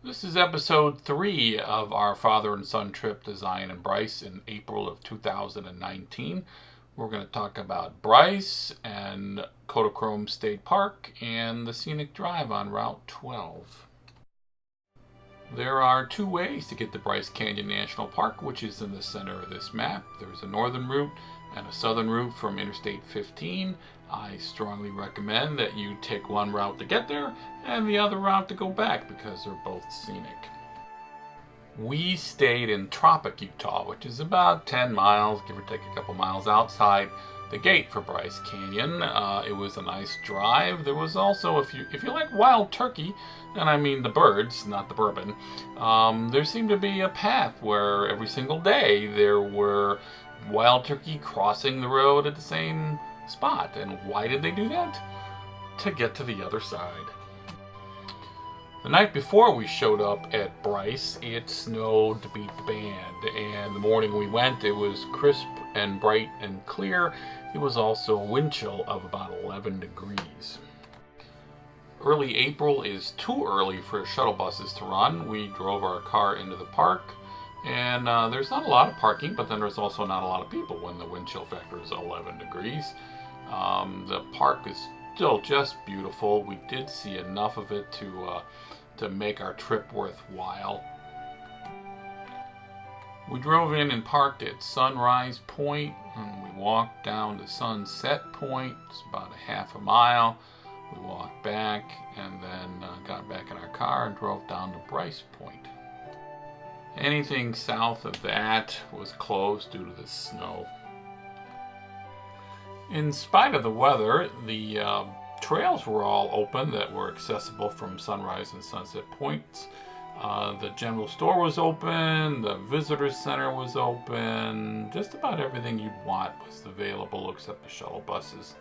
This is episode 3 of our father and son trip to Zion and Bryce in April of 2019. We're going to talk about Bryce and Kodachrome State Park and the scenic drive on Route 12. There are two ways to get to Bryce Canyon National Park, which is in the center of this map. There's a northern route and a southern route from Interstate 15. I strongly recommend that you take one route to get there and the other route to go back because they're both scenic. We stayed in Tropic, Utah, which is about 10 miles, give or take a couple miles outside the gate for Bryce Canyon. It was a nice drive. There was also, if you like wild turkey, and I mean the birds, not the bourbon, there seemed to be a path where every single day there were wild turkey crossing the road at the same spot. And why did they do that? To get to the other side. The night before we showed up at Bryce, it snowed to beat the band, and the morning we went, it was crisp and bright and clear. It was also a wind chill of about 11 degrees. Early April is too early for shuttle buses to run. We drove our car into the park, and there's not a lot of parking, but then there's also not a lot of people when the wind chill factor is 11 degrees. The park is still just beautiful. We did see enough of it to make our trip worthwhile. We drove in and parked at Sunrise Point, and we walked down to Sunset Point. It's about a half a mile. We walked back and then got back in our car and drove down to Bryce Point. Anything south of that was closed due to the snow. In spite of the weather, the trails were all open that were accessible from Sunrise and Sunset Points. The general store was open, the visitor center was open, just about everything you'd want was available except the shuttle buses.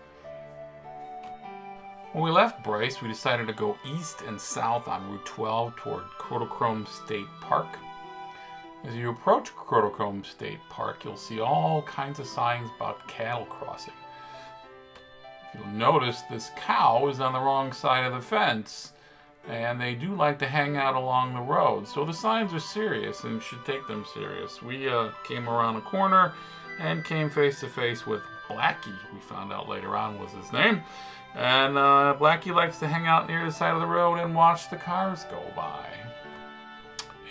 When we left Bryce, we decided to go east and south on Route 12 toward Kodachrome State Park. As you approach Kodachrome State Park, you'll see all kinds of signs about cattle crossing. You'll notice this cow is on the wrong side of the fence, and they do like to hang out along the road. So the signs are serious, and you should take them serious. We came around a corner and came face to face with Blackie. We found out later on was his name. And Blackie likes to hang out near the side of the road and watch the cars go by.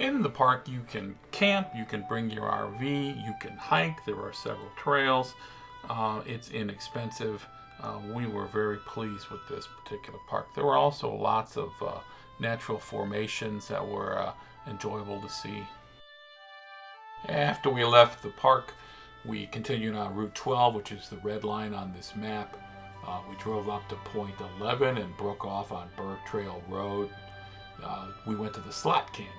In the park, you can camp, you can bring your RV, you can hike. There are several trails. It's inexpensive. We were very pleased with this particular park. There were also lots of natural formations that were enjoyable to see. After we left the park, we continued on Route 12, which is the red line on this map. We drove up to Point 11 and broke off on Burr Trail Road. We went to the Slot Canyon.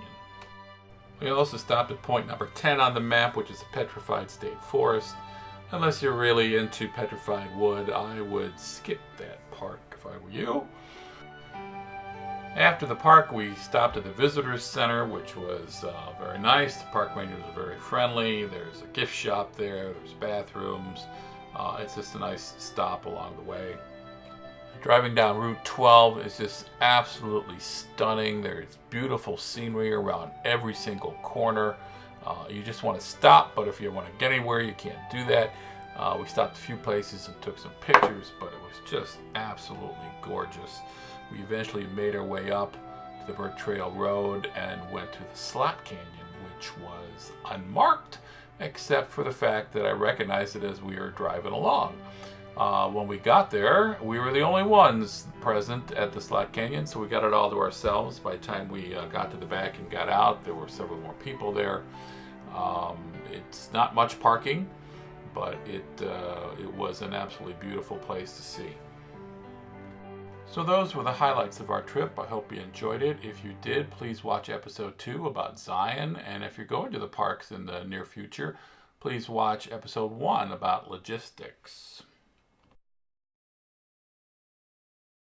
We also stopped at point number 10 on the map, which is a petrified state forest. Unless you're really into petrified wood, I would skip that park if I were you. After the park, we stopped at the Visitors Center, which was very nice. The park rangers are very friendly. There's a gift shop there. There's bathrooms. It's just a nice stop along the way. Driving down Route 12 is just absolutely stunning. There's beautiful scenery around every single corner. You just want to stop, but if you want to get anywhere, you can't do that. We stopped a few places and took some pictures, but it was just absolutely gorgeous. We eventually made our way up to the Burr Trail Road and went to the Slot Canyon, which was unmarked, except for the fact that I recognized it as we were driving along. When we got there, we were the only ones present at the Slot Canyon, so we got it all to ourselves. By the time we got to the back and got out, there were several more people there. It's not much parking, but it was an absolutely beautiful place to see. So those were the highlights of our trip. I hope you enjoyed it. If you did, please watch episode 2 about Zion. And if you're going to the parks in the near future, please watch episode 1 about logistics.